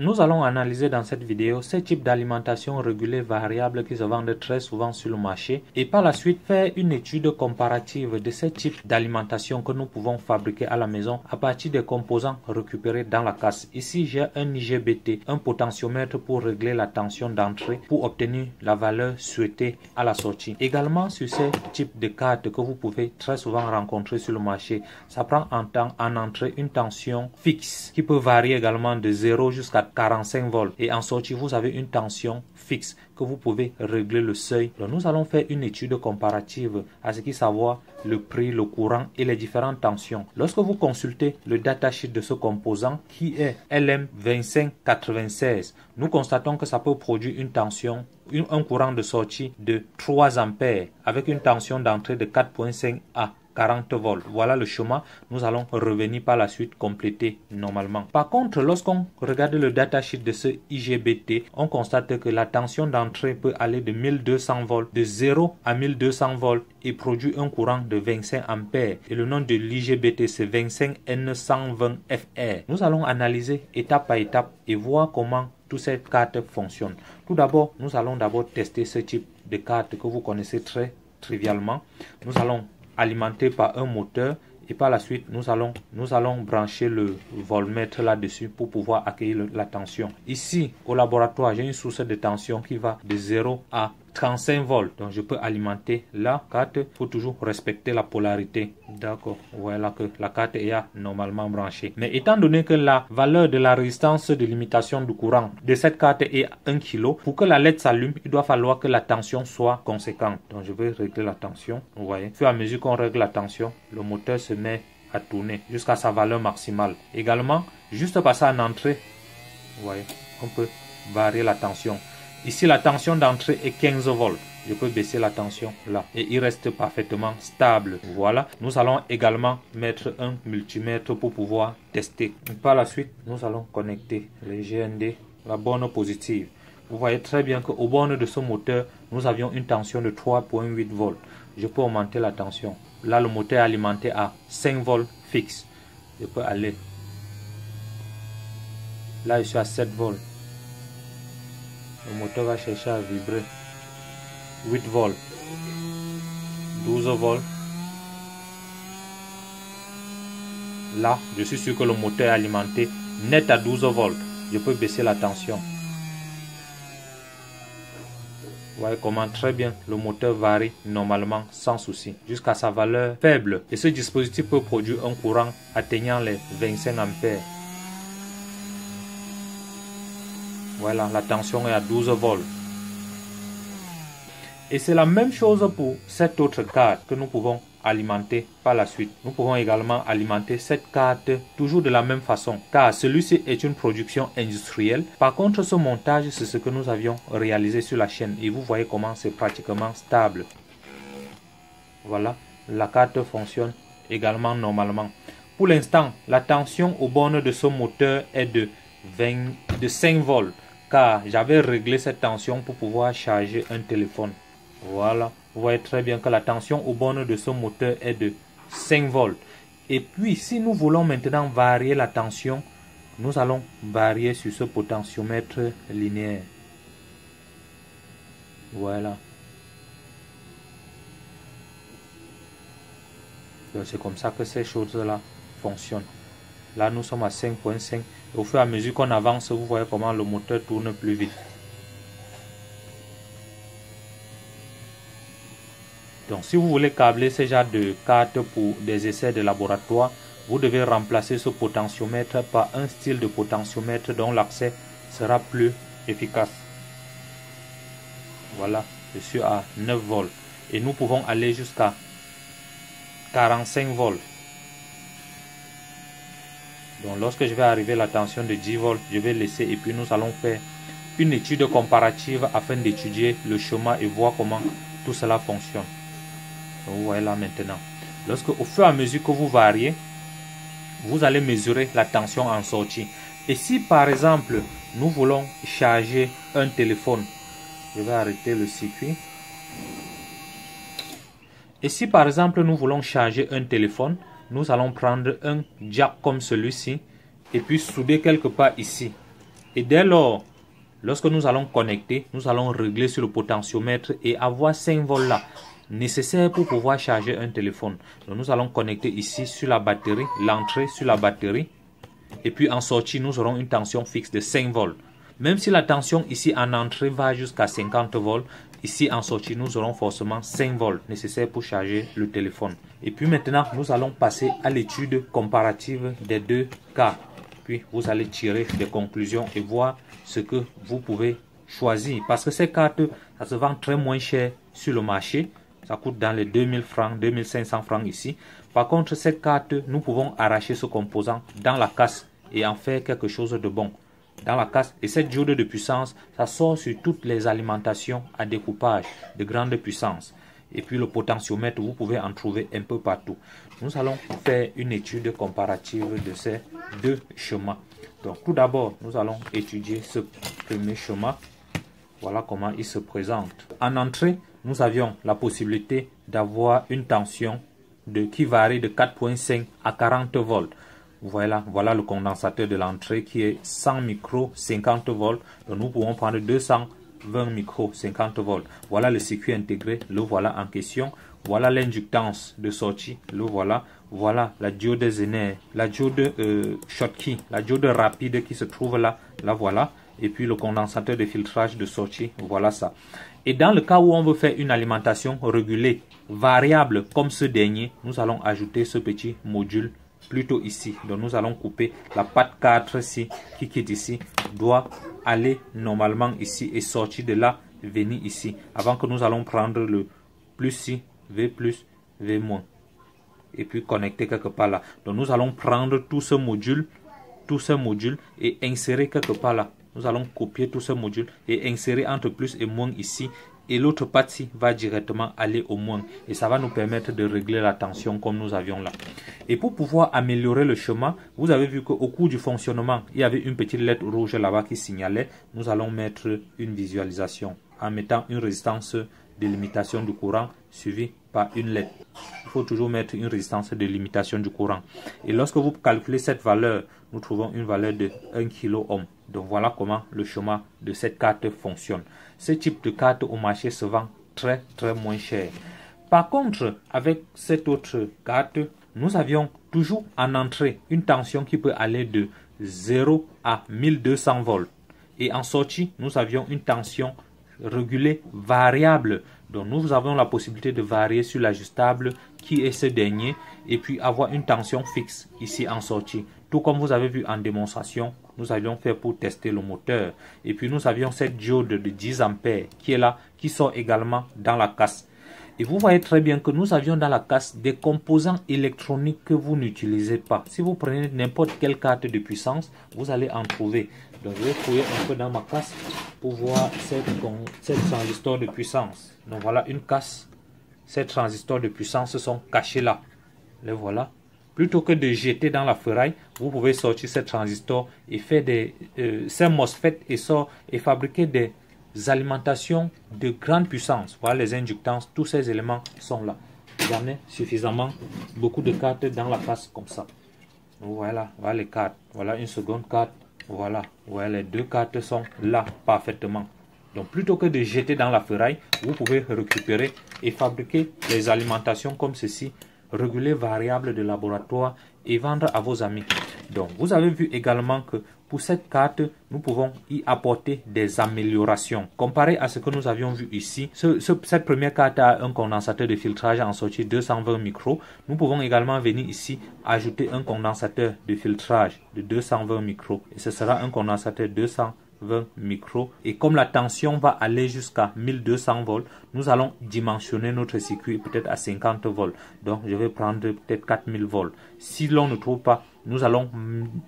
Nous allons analyser dans cette vidéo ces types d'alimentation régulée variable qui se vendent très souvent sur le marché et par la suite faire une étude comparative de ces types d'alimentation que nous pouvons fabriquer à la maison à partir des composants récupérés dans la casse. Ici, j'ai un IGBT, un potentiomètre pour régler la tension d'entrée pour obtenir la valeur souhaitée à la sortie. Également, sur ces types de cartes que vous pouvez très souvent rencontrer sur le marché, ça prend en entrée une tension fixe qui peut varier également de 0 jusqu'à 45 volts et en sortie vous avez une tension fixe que vous pouvez régler le seuil. Donc nous allons faire une étude comparative à ce qui savoir le prix, le courant et les différentes tensions. Lorsque vous consultez le datasheet de ce composant qui est LM2596, nous constatons que ça peut produire une tension, un courant de sortie de 3 ampères avec une tension d'entrée de 4.5 à 40 volts. Voilà le schéma. Nous allons revenir par la suite compléter normalement. Par contre, lorsqu'on regarde le datasheet de ce IGBT, on constate que la tension d'entrée peut aller de 1200 volts, de 0 à 1200 volts et produit un courant de 25 ampères. Et le nom de l'IGBT, c'est 25N120FR. Nous allons analyser étape par étape et voir comment toutes ces cartes fonctionnent. Tout d'abord, nous allons tester ce type de carte que vous connaissez très trivialement. Nous allons alimenter par un moteur et par la suite nous allons brancher le voltmètre là-dessus pour pouvoir accueillir la tension. Ici au laboratoire, j'ai une source de tension qui va de 0 à 35 volts. Donc je peux alimenter la carte. Il faut toujours respecter la polarité. D'accord. Voilà que la carte est normalement branchée. Mais étant donné que la valeur de la résistance de limitation du courant de cette carte est 1 kg, pour que la LED s'allume, il doit falloir que la tension soit conséquente. Donc je vais régler la tension. Vous voyez. Au fur et à mesure qu'on règle la tension, le moteur se met à tourner jusqu'à sa valeur maximale. Également, juste passer en entrée, vous voyez, on peut varier la tension. Ici, la tension d'entrée est 15 volts. Je peux baisser la tension là et il reste parfaitement stable. Voilà. Nous allons également mettre un multimètre pour pouvoir tester. Par la suite, nous allons connecter les GND, la borne positive. Vous voyez très bien qu'au borne de ce moteur, nous avions une tension de 3.8 volts. Je peux augmenter la tension. Là, le moteur est alimenté à 5 volts fixe. Je peux aller. Là, je suis à 7 volts. Le moteur va chercher à vibrer. 8 volts. 12 volts. Là, je suis sûr que le moteur est alimenté net à 12 volts. Je peux baisser la tension. Vous voyez comment très bien le moteur varie normalement sans souci jusqu'à sa valeur faible. Et ce dispositif peut produire un courant atteignant les 25 ampères. Voilà, la tension est à 12 volts. Et c'est la même chose pour cette autre carte que nous pouvons alimenter par la suite. Nous pouvons également alimenter cette carte toujours de la même façon, car celui-ci est une production industrielle. Par contre, ce montage, c'est ce que nous avions réalisé sur la chaîne. Et vous voyez comment c'est pratiquement stable. Voilà, la carte fonctionne également normalement. Pour l'instant, la tension aux bornes de ce moteur est de 5 volts. Car j'avais réglé cette tension pour pouvoir charger un téléphone. Voilà, vous voyez très bien que la tension aux bornes de ce moteur est de 5 volts. Et puis, si nous voulons maintenant varier la tension, nous allons varier sur ce potentiomètre linéaire. Voilà. Donc, c'est comme ça que ces choses-là fonctionnent. Là, nous sommes à 5.5. Au fur et à mesure qu'on avance, vous voyez comment le moteur tourne plus vite. Donc, si vous voulez câbler ce genre de carte pour des essais de laboratoire, vous devez remplacer ce potentiomètre par un style de potentiomètre dont l'accès sera plus efficace. Voilà, je suis à 9 volts. Et nous pouvons aller jusqu'à 45 volts. Donc lorsque je vais arriver à la tension de 10 volts, je vais laisser et puis nous allons faire une étude comparative afin d'étudier le schéma et voir comment tout cela fonctionne. Donc, vous voyez là maintenant. Lorsque au fur et à mesure que vous variez, vous allez mesurer la tension en sortie. Et si par exemple nous voulons charger un téléphone, je vais arrêter le circuit. Et si par exemple nous voulons charger un téléphone, nous allons prendre un jack comme celui-ci et puis souder quelque part ici. Et dès lors, lorsque nous allons connecter, nous allons régler sur le potentiomètre et avoir 5 volts là, nécessaires pour pouvoir charger un téléphone. Donc nous allons connecter ici sur la batterie, l'entrée sur la batterie. Et puis en sortie, nous aurons une tension fixe de 5 volts. Même si la tension ici en entrée va jusqu'à 50 volts, ici en sortie, nous aurons forcément 5 volts nécessaires pour charger le téléphone. Et puis maintenant, nous allons passer à l'étude comparative des deux cas. Puis vous allez tirer des conclusions et voir ce que vous pouvez choisir. Parce que ces cartes, ça se vend très moins cher sur le marché. Ça coûte dans les 2000 francs, 2500 francs ici. Par contre, cette carte, nous pouvons arracher ce composant dans la casse et en faire quelque chose de bon. Dans la casse, et cette diode de puissance, ça sort sur toutes les alimentations à découpage de grande puissance. Et puis le potentiomètre, vous pouvez en trouver un peu partout. Nous allons faire une étude comparative de ces deux schémas. Donc tout d'abord, nous allons étudier ce premier schéma. Voilà comment il se présente. En entrée, nous avions la possibilité d'avoir une tension qui varie de 4.5 à 40 volts. Voilà le condensateur de l'entrée qui est 100 micros, 50 volts. Donc nous pouvons prendre 220 micros, 50 volts. Voilà le circuit intégré, le voilà en question. Voilà l'inductance de sortie, le voilà. Voilà la diode Zener, la diode Schottky, la diode rapide qui se trouve là, la voilà. Et puis le condensateur de filtrage de sortie, voilà ça. Et dans le cas où on veut faire une alimentation régulée, variable comme ce dernier, nous allons ajouter ce petit module plutôt ici. Donc nous allons couper la patte 4 ici, qui quitte ici, doit aller normalement ici et sortir de là, venir ici. Avant que nous allons prendre le plus ici, V plus, V moins. Et puis connecter quelque part là. Donc nous allons prendre tout ce module et insérer quelque part là. Nous allons copier tout ce module et insérer entre plus et moins ici. Et l'autre partie va directement aller au moins. Et ça va nous permettre de régler la tension comme nous avions là. Et pour pouvoir améliorer le schéma, vous avez vu qu'au cours du fonctionnement, il y avait une petite lettre rouge là-bas qui signalait. Nous allons mettre une visualisation en mettant une résistance de limitation du courant suivie par une lettre. Il faut toujours mettre une résistance de limitation du courant. Et lorsque vous calculez cette valeur, nous trouvons une valeur de 1 kΩ. Donc voilà comment le schéma de cette carte fonctionne. Ce type de carte au marché se vend très moins cher. Par contre, avec cette autre carte, nous avions toujours en entrée une tension qui peut aller de 0 à 1200 volts. Et en sortie, nous avions une tension régulée variable. Donc nous avons la possibilité de varier sur l'ajustable qui est ce dernier et puis avoir une tension fixe ici en sortie. Tout comme vous avez vu en démonstration, nous avions fait pour tester le moteur. Et puis nous avions cette diode de 10 ampères qui est là, qui sort également dans la casse. Et vous voyez très bien que nous avions dans la casse des composants électroniques que vous n'utilisez pas. Si vous prenez n'importe quelle carte de puissance, vous allez en trouver. Donc je vais fouiller un peu dans ma casse pour voir cette transistor de puissance. Donc voilà une casse. Ces transistors de puissance sont cachés là. Les voilà. Plutôt que de jeter dans la ferraille, vous pouvez sortir ces transistors et faire ces MOSFET et fabriquer des alimentations de grande puissance. Voilà les inductances, tous ces éléments sont là. J'en ai suffisamment beaucoup de cartes dans la casse comme ça. Voilà les cartes. Voilà une seconde carte. Voilà les deux cartes sont là parfaitement. Donc plutôt que de jeter dans la ferraille, vous pouvez récupérer et fabriquer les alimentations comme ceci, réguler variables de laboratoire et vendre à vos amis. Donc vous avez vu également que pour cette carte, nous pouvons y apporter des améliorations. Comparé à ce que nous avions vu ici, cette première carte a un condensateur de filtrage en sortie 220 micros. Nous pouvons également venir ici ajouter un condensateur de filtrage de 220 micros. Et ce sera un condensateur 220 micros. Et comme la tension va aller jusqu'à 1200 volts, nous allons dimensionner notre circuit peut-être à 50 volts. Donc je vais prendre peut-être 4000 volts. Si l'on ne trouve pas, nous allons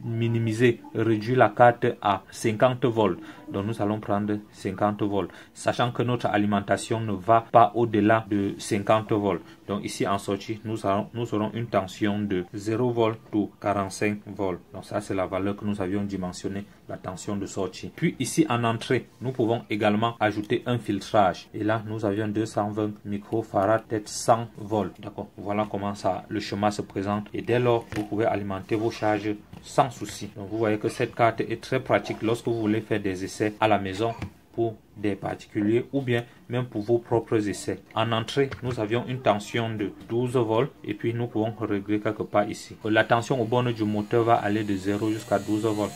minimiser, réduire la carte à 50 volts. Donc nous allons prendre 50 volts, sachant que notre alimentation ne va pas au-delà de 50 volts. Donc ici en sortie, nous aurons une tension de 0 volts ou 45 volts. Donc ça c'est la valeur que nous avions dimensionnée, la tension de sortie. Puis ici en entrée, nous pouvons également ajouter un filtrage. Et là, nous avions 220 microfarads, peut-être 100 volts. D'accord. Voilà comment ça, le schéma se présente. Et dès lors, vous pouvez alimenter vos charges sans souci. Donc vous voyez que cette carte est très pratique lorsque vous voulez faire des essais à la maison pour des particuliers ou bien même pour vos propres essais. En entrée, nous avions une tension de 12 volts et puis nous pouvons régler quelque part ici. La tension aux bornes du moteur va aller de 0 jusqu'à 12 volts.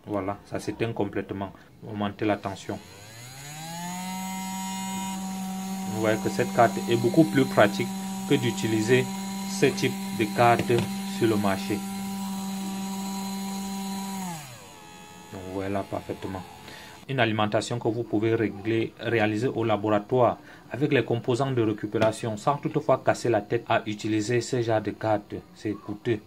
Voilà, ça s'éteint complètement. Augmenter la tension. Vous voyez que cette carte est beaucoup plus pratique que d'utiliser ce type de carte sur le marché. Donc, vous voyez là parfaitement. Une alimentation que vous pouvez réaliser au laboratoire avec les composants de récupération sans toutefois casser la tête à utiliser ce genre de carte. C'est coûteux.